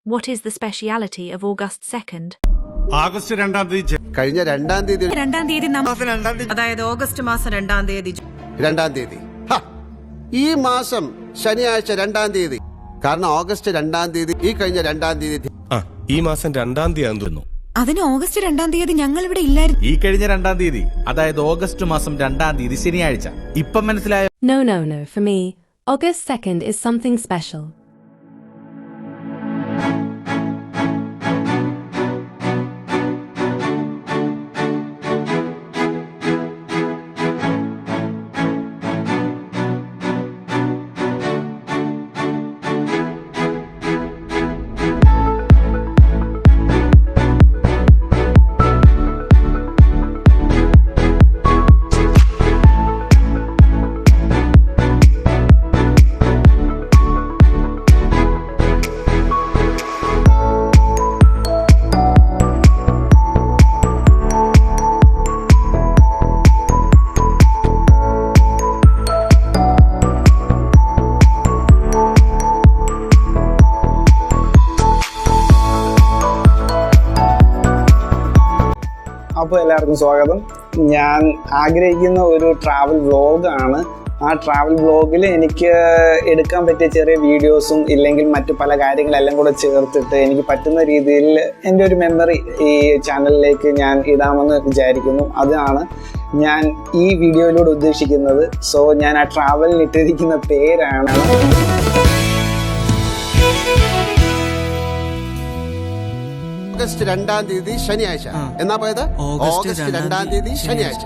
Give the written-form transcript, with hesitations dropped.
What is the speciality of August 2nd? August 2-ാം തീയതി കഴിഞ്ഞ 2-ാം തീയതി അതായത് ഓഗസ്റ്റ് മാസം 2-ാം തീയതി 2-ാം തീയതി ഈ മാസം ശനിയാഴ്ച 2-ാം തീയതി കാരണം ഓഗസ്റ്റ് 2-ാം തീയതി ഈ കഴിഞ്ഞ 2-ാം തീയതി ഈ മാസം 2-ാം തീയതി ആണെന്ന് അതിന് ഓഗസ്റ്റ് 2-ാം തീയതി ഞങ്ങൾ ഇവിടെ ഇല്ലായിരുന്നു. ഈ കഴിഞ്ഞ 2-ാം തീയതി അതായത് ഓഗസ്റ്റ് മാസം 2-ാം തീയതി ശനിയാഴ്ച. ഇപ്പം മനസ്സിലായോ? No. For me, August 2nd is something special. അപ്പോൾ എല്ലാവർക്കും സ്വാഗതം. ഞാൻ ആഗ്രഹിക്കുന്ന ഒരു ട്രാവൽ വ്ളോഗാണ്. ആ ട്രാവൽ വ്ളോഗിൽ എനിക്ക് എടുക്കാൻ പറ്റിയ ചെറിയ വീഡിയോസും ഇല്ലെങ്കിൽ മറ്റു പല കാര്യങ്ങളെല്ലാം കൂടെ ചേർത്തിട്ട് എനിക്ക് പറ്റുന്ന രീതിയിൽ എൻ്റെ ഒരു മെമ്മറി ഈ ചാനലിലേക്ക് ഞാൻ ഇടാമെന്ന് വിചാരിക്കുന്നു. അതാണ് ഞാൻ ഈ വീഡിയോയിലൂടെ ഉദ്ദേശിക്കുന്നത്. സോ ഞാൻ ആ ട്രാവലിന് ഇട്ടിരിക്കുന്ന പേരാണ് ഓഗസ്റ്റ് 2-ാം തീയതി ശനിയാഴ്ച. എന്നാ പോയത്? ഓഗസ്റ്റ് 2-ാം തീയതി ശനിയാഴ്ച.